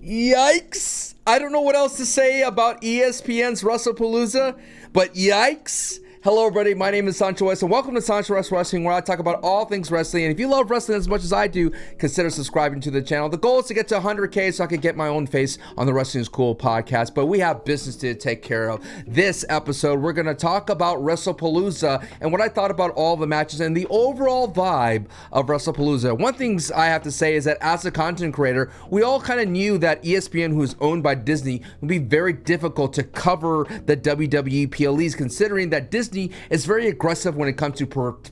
Yikes. I don't know what else to say about ESPN's Wrestlepalooza, but yikes. Hello, everybody. My name is Sancho West, and welcome to Sancho West Wrestling, where I talk about all things wrestling. And if you love wrestling as much as I do, consider subscribing to the channel. The goal is to get to 100K so I can get my own face on the Wrestling is Cool podcast, but we have business to take care of. This episode, we're going to talk about Wrestlepalooza and what I thought about all the matches and the overall vibe of Wrestlepalooza. One thing I have to say is that as a content creator, we all kind of knew that ESPN, who is owned by Disney, would be very difficult to cover the WWE PLEs, considering that Disney is very aggressive when it comes to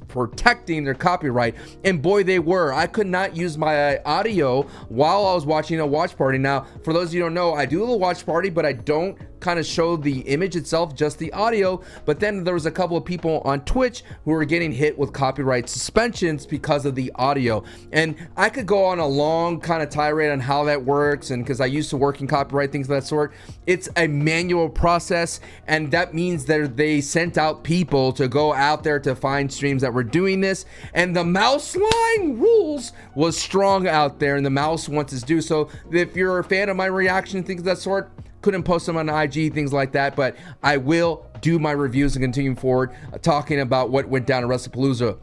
protecting their copyright, and boy, they were. I could not use my audio while I was watching a watch party. Now, for those of you who don't know, I do a little watch party, but I don't kind of show the image itself, just the audio. But then there was a couple of people on Twitch who were getting hit with copyright suspensions because of the audio, and I could go on a long kind of tirade on how that works, and because I used to work in copyright, things of that sort. It's a manual process, and that means that they sent out people to go out there to find streams that were doing this, and the mouse line rules was strong out there, and the mouse wants to do so. If you're a fan of my reaction, things of that sort, couldn't post them on IG, things like that, but I will do my reviews and continue forward talking about what went down at Wrestlepalooza.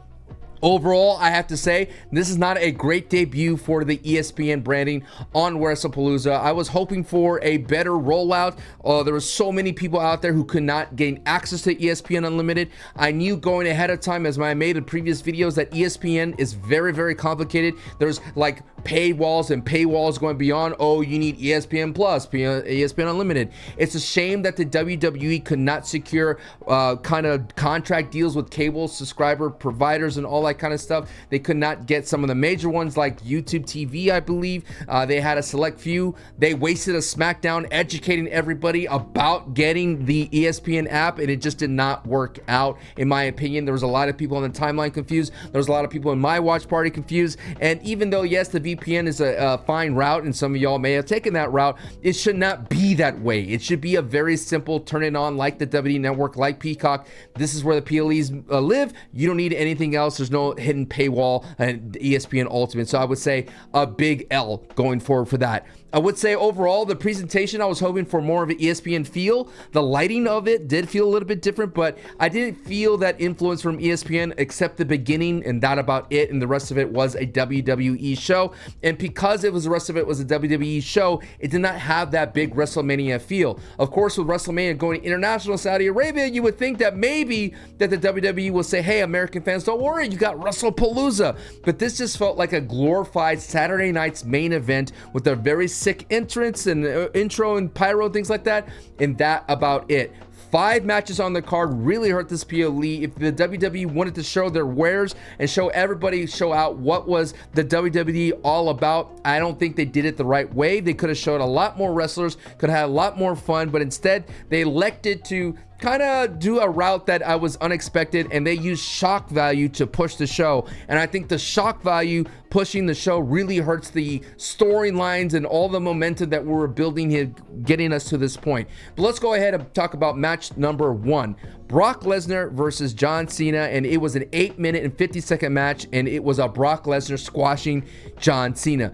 Overall, I have to say, this is not a great debut for the ESPN branding on Wrestlepalooza. I was hoping for a better rollout. There were so many people out there who could not gain access to ESPN Unlimited. I knew going ahead of time, as I made in previous videos, that ESPN is very, very complicated. There's like paywalls and paywalls going beyond, oh, you need ESPN Plus, ESPN Unlimited. It's a shame that the WWE could not secure kind of contract deals with cable subscriber providers and all that kind of stuff. They could not get some of the major ones like YouTube TV, I believe. They had a select few. They wasted a SmackDown educating everybody about getting the ESPN app, and it just did not work out, in my opinion. There was a lot of people on the timeline confused. There was a lot of people in my watch party confused. And even though, yes, the VPN is a fine route, and some of y'all may have taken that route, it should not be that way. It should be a very simple turn it on, like the WWE Network, like Peacock. This is where the PLEs live. You don't need anything else. There's no hidden paywall and ESPN Ultimate. So I would say a big L going forward for that. I would say overall, the presentation, I was hoping for more of an ESPN feel. The lighting of it did feel a little bit different, but I didn't feel that influence from ESPN except the beginning, and that about it. And the rest of it was a WWE show. And because the rest of it was a WWE show, it did not have that big WrestleMania feel. Of course, with WrestleMania going international Saudi Arabia, you would think that maybe that the WWE will say, hey, American fans, don't worry, you got Wrestlepalooza. But this just felt like a glorified Saturday night's main event with a very sick entrance and intro and pyro, things like that, and that about it. 5 matches on the card really hurt this PLE. If the WWE wanted to show their wares and show out what was the WWE all about, I don't think they did it the right way. They could have showed a lot more wrestlers, could have had a lot more fun, but instead they elected to kind of do a route that I was unexpected, and they used shock value to push the show. And I think the shock value pushing the show really hurts the storylines and all the momentum that we were building here, getting us to this point. But let's go ahead and talk about match number 1. Brock Lesnar versus John Cena, and it was an 8-minute and 50-second match, and it was a Brock Lesnar squashing John Cena.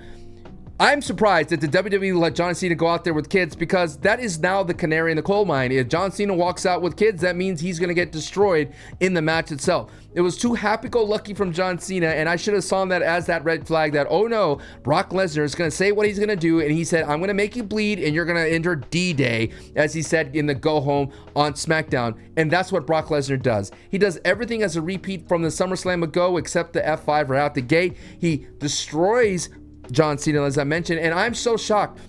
I'm surprised that the WWE let John Cena go out there with kids, because that is now the canary in the coal mine. If John Cena walks out with kids, that means he's going to get destroyed in the match itself. It was too happy-go-lucky from John Cena, and I should have saw that as that red flag that, oh no, Brock Lesnar is going to say what he's going to do, and he said, I'm going to make you bleed, and you're going to enter D-Day, as he said in the go-home on SmackDown, and that's what Brock Lesnar does. He does everything as a repeat from the SummerSlam ago, except the F5 right out the gate. He destroys John Cena, as I mentioned, and I'm so shocked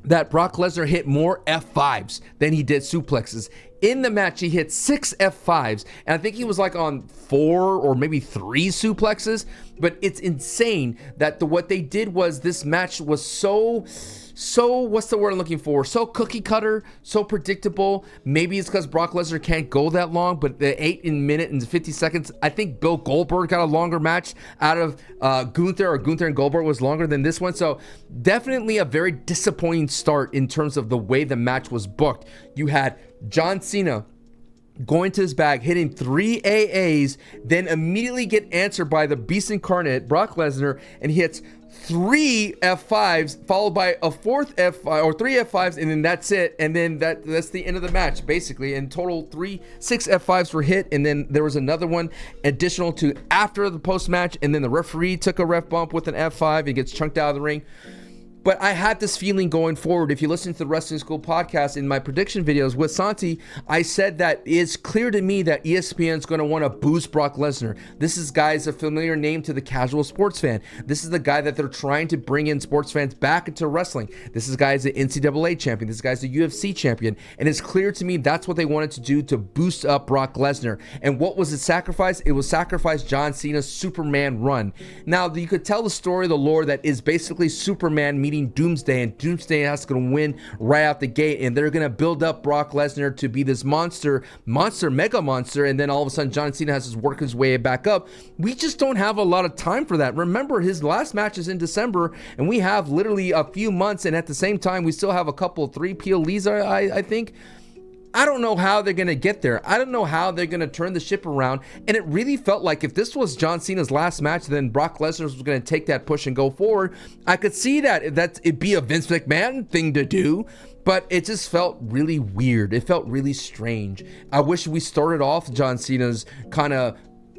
that Brock Lesnar hit more F5s than he did suplexes. In the match, he hit 6 F5s, and I think he was like on 4 or maybe 3 suplexes, but it's insane that what they did was this match was so what's the word I'm looking for? So cookie cutter, so predictable. Maybe it's because Brock Lesnar can't go that long, but the 8-minute and 50 seconds, I think Bill Goldberg got a longer match out of Gunther and Goldberg was longer than this one. So definitely a very disappointing start in terms of the way the match was booked. You had John Cena going to his bag, hitting 3 AAs, then immediately get answered by the Beast Incarnate, Brock Lesnar, and he hits 3 F5s followed by a fourth F5 or 3 F5s, and then that's it. And then that's the end of the match, basically. In total, 6 F5s were hit, and then there was another one additional to after the post-match, and then the referee took a ref bump with an F5 and gets chunked out of the ring. But I had this feeling going forward. If you listen to the Wrestling School podcast in my prediction videos with Santi, I said that it's clear to me that ESPN is going to want to boost Brock Lesnar. This is, guys, a familiar name to the casual sports fan. This is the guy that they're trying to bring in sports fans back into wrestling. This is guy's the NCAA champion. This guy's the UFC champion. And it's clear to me that's what they wanted to do to boost up Brock Lesnar. And what was it sacrifice? It was sacrifice John Cena's Superman run. Now, you could tell the story, the lore that is basically Superman meeting Doomsday, and Doomsday has to win right out the gate, and they're going to build up Brock Lesnar to be this mega monster, and then all of a sudden John Cena has to work his way back up. We just don't have a lot of time for that. Remember, his last match is in December, and we have literally a few months, and at the same time, we still have a couple, 3 PLEs, I think. I don't know how they're going to get there. I don't know how they're going to turn the ship around. And it really felt like if this was John Cena's last match, then Brock Lesnar was going to take that push and go forward. I could see that it'd be a Vince McMahon thing to do, but it just felt really weird. It felt really strange. I wish we started off John Cena's kind of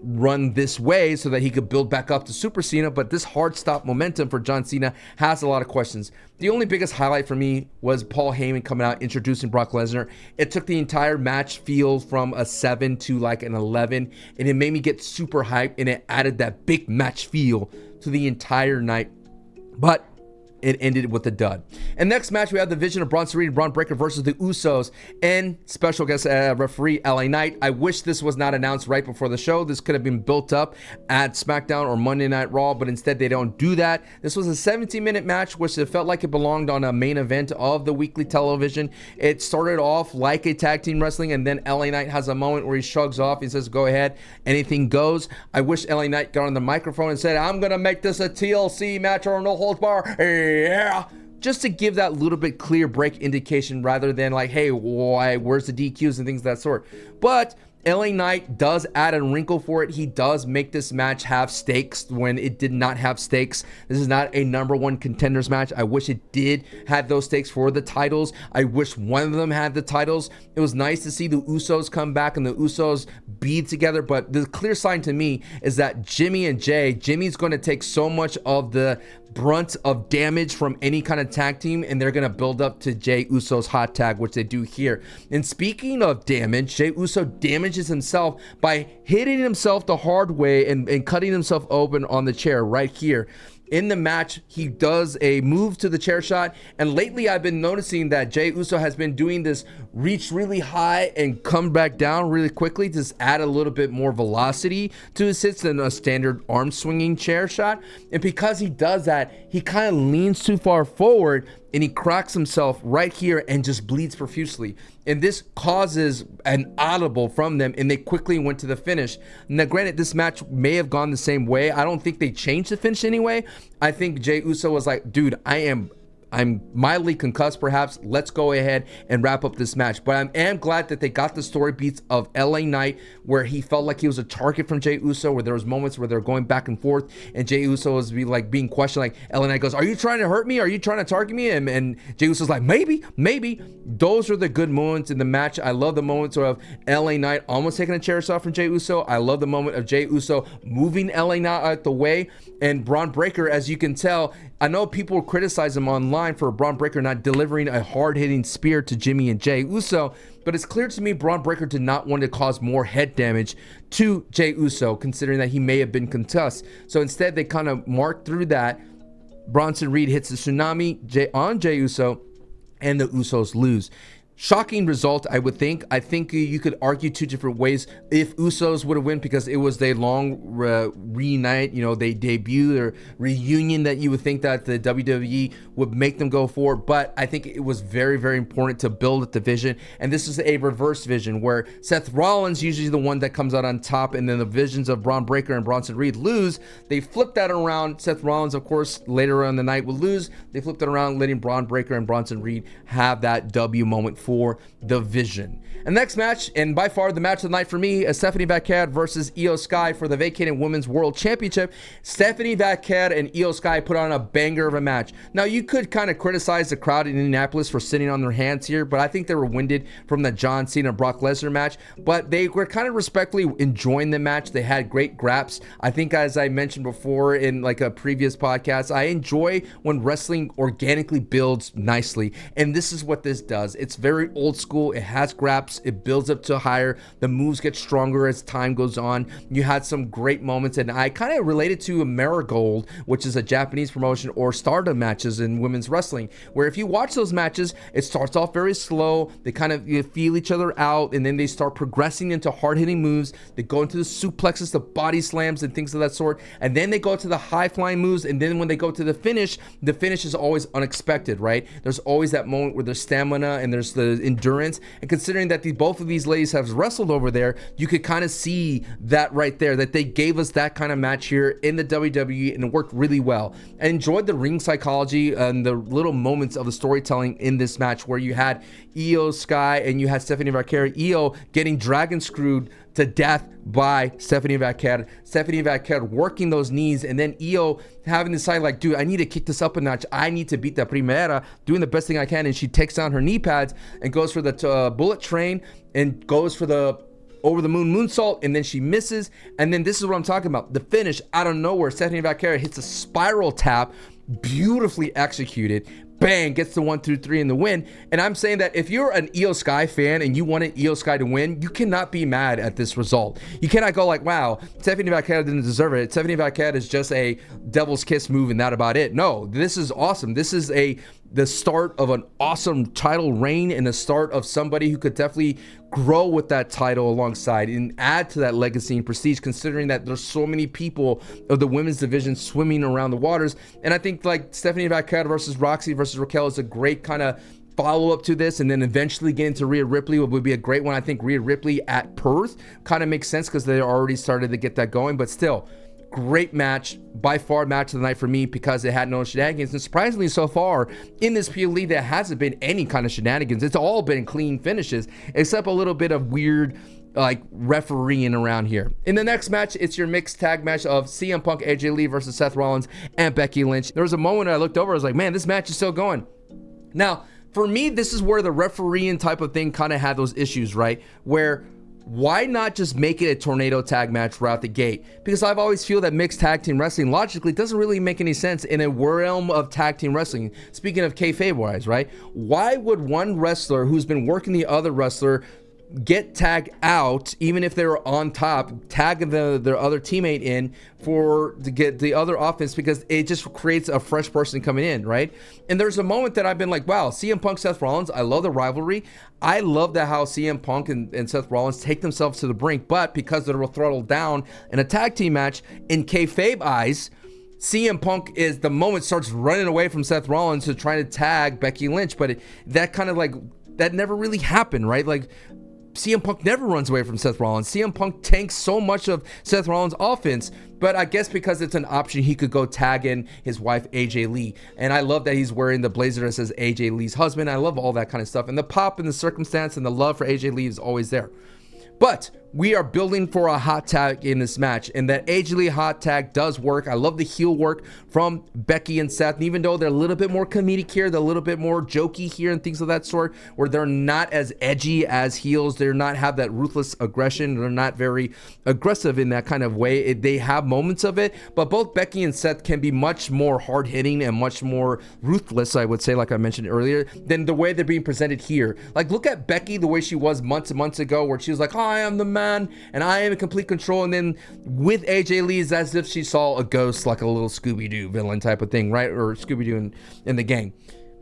run this way so that he could build back up to Super Cena, but this hard stop momentum for John Cena has a lot of questions. The only biggest highlight for me was Paul Heyman coming out introducing Brock Lesnar. It took the entire match feel from a 7 to like an 11, and it made me get super hyped, and it added that big match feel to the entire night. But it ended with a dud. And next match, we have the Vision of Bronson Reed and Braun Breaker versus the Usos and special guest referee LA Knight. I wish this was not announced right before the show. This could have been built up at SmackDown or Monday Night Raw, but instead they don't do that. This was a 17-minute match, which it felt like it belonged on a main event of the weekly television. It started off like a tag team wrestling, and then LA Knight has a moment where he shrugs off. He says, go ahead, anything goes. I wish LA Knight got on the microphone and said, I'm going to make this a TLC match or no holds bar. Yeah, just to give that little bit clear break indication rather than like, hey, why, where's the DQs and things of that sort. But LA Knight does add a wrinkle for it. He does make this match have stakes when it did not have stakes. This is not a number one contenders match. I wish it did have those stakes for the titles. I wish one of them had the titles. It was nice to see the Usos come back and the Usos be together, but the clear sign to me is that Jimmy's going to take so much of the brunt of damage from any kind of tag team, and they're going to build up to Jey Uso's hot tag, which they do here. And speaking of damage, Jey Uso damages himself by hitting himself the hard way and cutting himself open on the chair right here. In the match, he does a move to the chair shot, and lately I've been noticing that Jey Uso has been doing this reach really high and come back down really quickly to just add a little bit more velocity to his hits than a standard arm swinging chair shot. And because he does that, he kind of leans too far forward and he cracks himself right here and just bleeds profusely. And this causes an audible from them, and they quickly went to the finish. Now, granted, this match may have gone the same way. I don't think they changed the finish anyway. I think Jey Uso was like, dude, I'm mildly concussed perhaps. Let's go ahead and wrap up this match. But I am glad that they got the story beats of LA Knight, where he felt like he was a target from Jey Uso, where there was moments where they're going back and forth, and Jey Uso was being questioned, like LA Knight goes, are you trying to hurt me? Are you trying to target me? And Jey Uso's like, maybe. Those are the good moments in the match. I love the moments of LA Knight almost taking a chair shot from Jey Uso. I love the moment of Jey Uso moving LA Knight out the way. And Braun Breaker, as you can tell, I know people criticize him online for Braun Breaker not delivering a hard-hitting spear to Jimmy and Jey Uso, but it's clear to me Braun Breaker did not want to cause more head damage to Jey Uso, considering that he may have been concussed. So instead, they kind of marked through that. Bronson Reed hits the tsunami on Jey Uso, and the Usos lose. Shocking result, I would think. I think you could argue two different ways if Usos would have won, because it was their long reunite, they debut their reunion that you would think that the WWE would make them go for. But I think it was very, very important to build a division. And this is a reverse vision where Seth Rollins usually the one that comes out on top, and then the visions of Braun Breaker and Bronson Reed lose. They flipped that around. Seth Rollins, of course, later on in the night would lose. They flipped it around, letting Braun Breaker and Bronson Reed have that W moment for the Vision. And next match, and by far the match of the night for me, is Stephanie Vaquer versus Io Sky for the Vacated Women's World Championship. Stephanie Vaquer and Io Sky put on a banger of a match. Now, you could kind of criticize the crowd in Indianapolis for sitting on their hands here, but I think they were winded from the John Cena Brock Lesnar match, but they were kind of respectfully enjoying the match. They had great graps. I think, as I mentioned before in like a previous podcast, I enjoy when wrestling organically builds nicely, and this is what this does. It's very old school. It has graps. It builds up to higher. The moves get stronger as time goes on. You had some great moments, and I kind of related to Marigold, which is a Japanese promotion, or Stardom matches in women's wrestling, where if you watch those matches, it starts off very slow. They kind of feel each other out, and then they start progressing into hard-hitting moves. They go into the suplexes, the body slams, and things of that sort, and then they go to the high-flying moves, and then when they go to the finish is always unexpected, right? There's always that moment where there's stamina and there's the endurance, and considering that both of these ladies have wrestled over there, you could kind of see that right there, that they gave us that kind of match here in the WWE, and it worked really well. I enjoyed the ring psychology and the little moments of the storytelling in this match, where you had Io Sky and you had Stephanie Vaquer. Io getting dragon screwed to death by Stephanie Vaquer. Stephanie Vaquer working those knees, and then Io having to decide, like, dude, I need to kick this up a notch. I need to beat the Primera, doing the best thing I can, and she takes down her knee pads and goes for the bullet train and goes for the over the moonsault, and then she misses. And then this is what I'm talking about. The finish out of nowhere, Stephanie Vaquer hits a spiral tap, beautifully executed. Bang, gets the 1, 2, 3 in the win. And I'm saying that if you're an Io Sky fan and you wanted Io Sky to win, you cannot be mad at this result. You cannot go like, wow, Stephanie Vaquer didn't deserve it. Stephanie Vaquer is just a devil's kiss move and that about it. No, this is awesome. This is the start of an awesome title reign, and the start of somebody who could definitely grow with that title alongside and add to that legacy and prestige, considering that there's so many people of the women's division swimming around the waters. And I think like Stephanie Vaquer versus Roxy versus Raquel is a great kind of follow-up to this, and then eventually get into Rhea Ripley would be a great one. I think Rhea Ripley at Perth kind of makes sense because they already started to get that going, but still, great match, by far match of the night for me, because it had no shenanigans. And surprisingly, so far in this PLE, there hasn't been any kind of shenanigans. It's all been clean finishes, except a little bit of weird like refereeing around here. In the next match, it's your mixed tag match of CM Punk, AJ Lee versus Seth Rollins and Becky Lynch. There was a moment I looked over, I was like, man, this match is still going. Now, for me, this is where the refereeing type of thing kind of had those issues, right? Where why not just make it a tornado tag match right out the gate? Because I've always feel that mixed tag team wrestling logically doesn't really make any sense in a realm of tag team wrestling. Speaking of kayfabe wise, right? Why would one wrestler who's been working the other wrestler get tagged out, even if they were on top, tag their other teammate in to get the other offense, because it just creates a fresh person coming in, right? And there's a moment that I've been like, wow, CM Punk, Seth Rollins, I love the rivalry. I love that how CM Punk and Seth Rollins take themselves to the brink, but because they're throttled down in a tag team match, in kayfabe eyes, CM Punk is the moment starts running away from Seth Rollins to try to tag Becky Lynch, but that kind of like, that never really happened, right? Like, CM Punk never runs away from Seth Rollins. CM Punk tanks so much of Seth Rollins' offense, but I guess because it's an option, he could go tag in his wife, AJ Lee. And I love that he's wearing the blazer that says AJ Lee's husband. I love all that kind of stuff. And the pop and the circumstance and the love for AJ Lee is always there. But we are building for a hot tag in this match, and that AJ Lee hot tag does work. I love the heel work from Becky and Seth, and even though they're a little bit more comedic here, they're a little bit more jokey here and things of that sort, where they're not as edgy as heels, they're not have that ruthless aggression, they're not very aggressive in that kind of way. They have moments of it, but both Becky and Seth can be much more hard-hitting and much more ruthless, I would say, like I mentioned earlier, than the way they're being presented here. Like, look at Becky the way she was months and months ago, where she was like, oh, I am the man, and I am in complete control. And then with AJ Lee, it's as if she saw a ghost, like a little Scooby-Doo villain type of thing, right? Or Scooby-Doo in the game.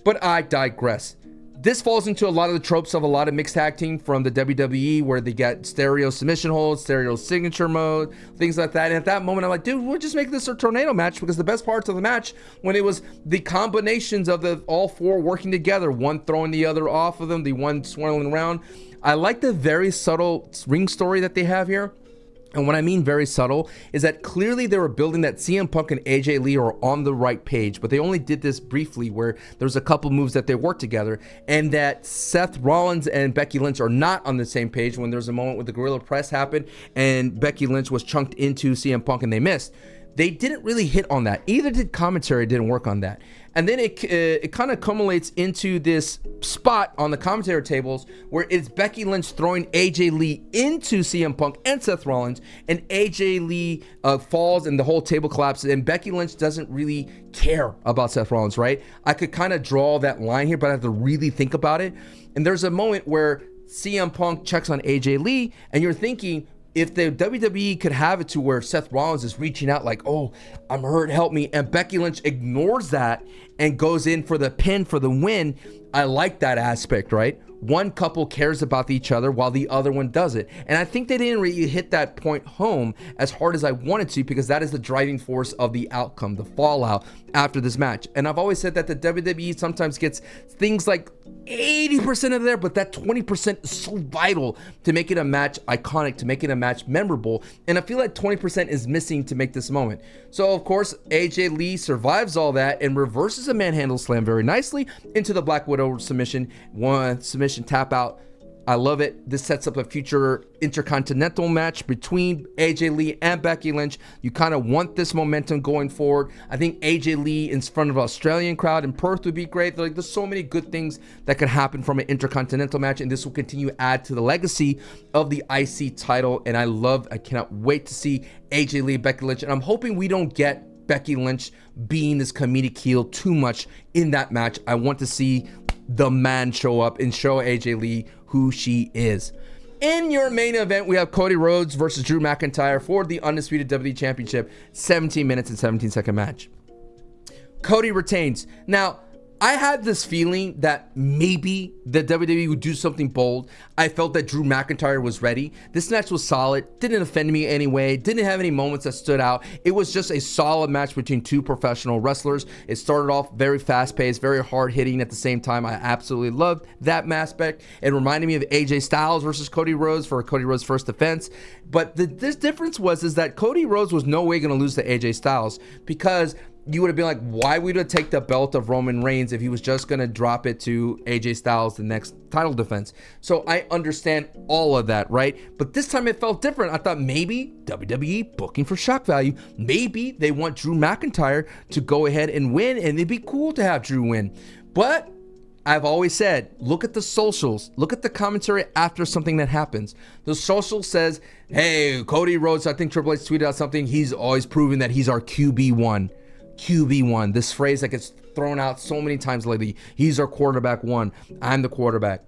But I digress. This falls into a lot of the tropes of a lot of mixed tag team from the WWE, where they get stereo submission holds, stereo signature mode, things like that. And at that moment, I'm like, dude, we'll just make this a tornado match, because the best parts of the match, when it was the combinations of the all four working together, one throwing the other off of them, the one swirling around. I like the very subtle ring story that they have here. And what I mean very subtle is that clearly they were building that CM Punk and AJ Lee are on the right page, but they only did this briefly where there's a couple moves that they worked together, and that Seth Rollins and Becky Lynch are not on the same page when there's a moment where the Gorilla Press happened and Becky Lynch was chunked into CM Punk and they missed. They didn't really hit on that. Either did commentary, didn't work on that. And then it kind of culminates into this spot on the commentary tables where it's Becky Lynch throwing AJ Lee into CM Punk and Seth Rollins, and AJ Lee falls and the whole table collapses, and Becky Lynch doesn't really care about Seth Rollins, right? I could kind of draw that line here, but I have to really think about it. And there's a moment where CM Punk checks on AJ Lee, and you're thinking, if the WWE could have it to where Seth Rollins is reaching out like, oh, I'm hurt, help me, and Becky Lynch ignores that and goes in for the pin for the win, I like that aspect, right? One couple cares about each other while the other one doesn't. And I think they didn't really hit that point home as hard as I wanted to, because that is the driving force of the outcome, the fallout after this match. And I've always said that the WWE sometimes gets things like 80% of there, but that 20% is so vital to make it a match iconic, to make it a match memorable. And I feel like 20% is missing to make this moment. So of course, AJ Lee survives all that and reverses a manhandle slam very nicely into the Black Widow submission. One submission tap out. I love it. This sets up a future intercontinental match between AJ Lee and Becky Lynch. You kind of want this momentum going forward. I think AJ Lee in front of an Australian crowd in Perth would be great. There's so many good things that could happen from an intercontinental match, and this will continue to add to the legacy of the IC title. And I cannot wait to see AJ Lee, Becky Lynch, and I'm hoping we don't get Becky Lynch being this comedic heel too much in that match. I want to see the man show up and show AJ Lee who she is. In your main event, we have Cody Rhodes versus Drew McIntyre for the Undisputed WWE Championship, 17 minutes and 17-second match. Cody retains. Now, I had this feeling that maybe the WWE would do something bold. I felt that Drew McIntyre was ready. This match was solid, didn't offend me anyway, didn't have any moments that stood out. It was just a solid match between two professional wrestlers. It started off very fast-paced, very hard-hitting at the same time. I absolutely loved that aspect. It reminded me of AJ Styles versus Cody Rhodes for Cody Rhodes' first defense. But this difference is that Cody Rhodes was no way going to lose to AJ Styles, because you would have been like, why would he take the belt of Roman Reigns if he was just going to drop it to AJ Styles the next title defense? So I understand all of that, right? But this time it felt different. I thought maybe WWE booking for shock value. Maybe they want Drew McIntyre to go ahead and win, and it'd be cool to have Drew win. But I've always said, look at the socials, look at the commentary after something that happens. The social says, hey, Cody Rhodes, I think Triple H tweeted out something, he's always proven that he's our QB1. QB1, this phrase that gets thrown out so many times lately. He's our quarterback one. I'm the quarterback.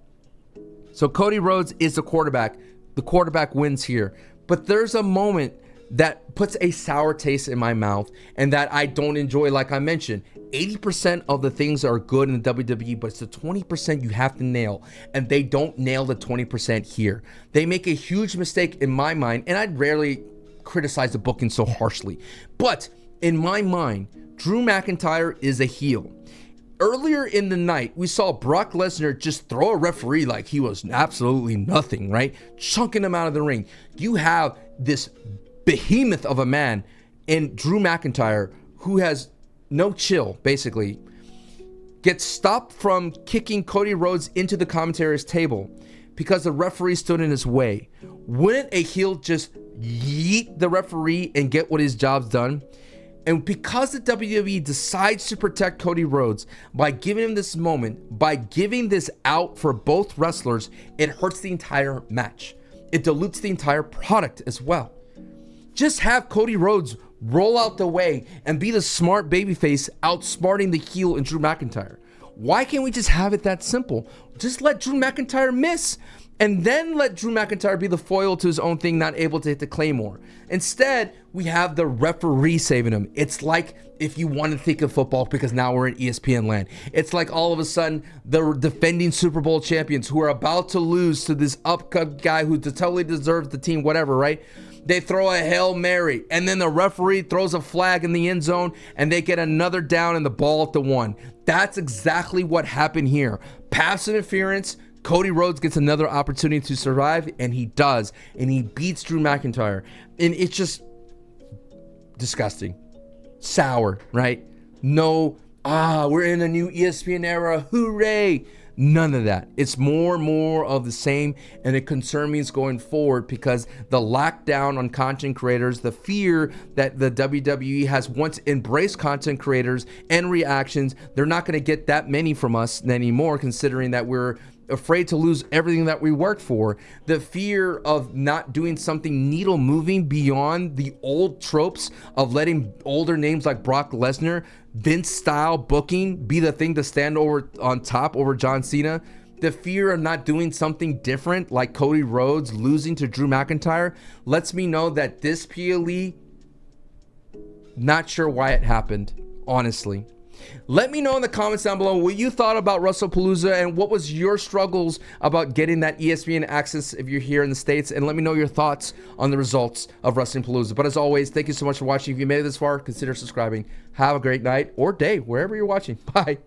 So Cody Rhodes is the quarterback. The quarterback wins here. But there's a moment that puts a sour taste in my mouth and that I don't enjoy. Like I mentioned, 80% of the things are good in the WWE, but it's the 20% you have to nail. And they don't nail the 20% here. They make a huge mistake in my mind, and I'd rarely criticize the booking so harshly. But in my mind, Drew McIntyre is a heel. Earlier in the night, we saw Brock Lesnar just throw a referee like he was absolutely nothing, right? Chunking him out of the ring. You have this behemoth of a man in Drew McIntyre who has no chill, basically, gets stopped from kicking Cody Rhodes into the commentator's table because the referee stood in his way. Wouldn't a heel just yeet the referee and get what his job's done? And because the WWE decides to protect Cody Rhodes by giving him this moment, by giving this out for both wrestlers, it hurts the entire match. It dilutes the entire product as well. Just have Cody Rhodes roll out the way and be the smart babyface outsmarting the heel in Drew McIntyre. Why can't we just have it that simple? Just let Drew McIntyre miss, and then let Drew McIntyre be the foil to his own thing, not able to hit the Claymore. Instead, we have the referee saving him. It's like, if you want to think of football, because now we're in ESPN land, it's like all of a sudden the defending Super Bowl champions who are about to lose to this upcut guy who totally deserves the team, whatever, right? They throw a Hail Mary, and then the referee throws a flag in the end zone, and they get another down and the ball at the 1. That's exactly what happened here. Pass interference. Cody Rhodes gets another opportunity to survive, and he does, and he beats Drew McIntyre, and it's just disgusting, sour, right? No, we're in a new ESPN era, hooray! None of that. It's more of the same, and it concerns me going forward because the lockdown on content creators, the fear that the WWE has once embraced content creators and reactions, they're not going to get that many from us anymore, considering that we're afraid to lose everything that we work for. The fear of not doing something needle moving beyond the old tropes of letting older names like Brock Lesnar, Vince style booking be the thing to stand over on top over John Cena. The fear of not doing something different like Cody Rhodes losing to Drew McIntyre lets me know that this PLE, not sure why it happened, honestly. Let me know in the comments down below what you thought about Wrestlepalooza and what was your struggles about getting that ESPN access if you're here in the States, and let me know your thoughts on the results of Wrestlepalooza. But as always, thank you so much for watching. If you made it this far, consider subscribing. Have a great night or day wherever you're watching. Bye.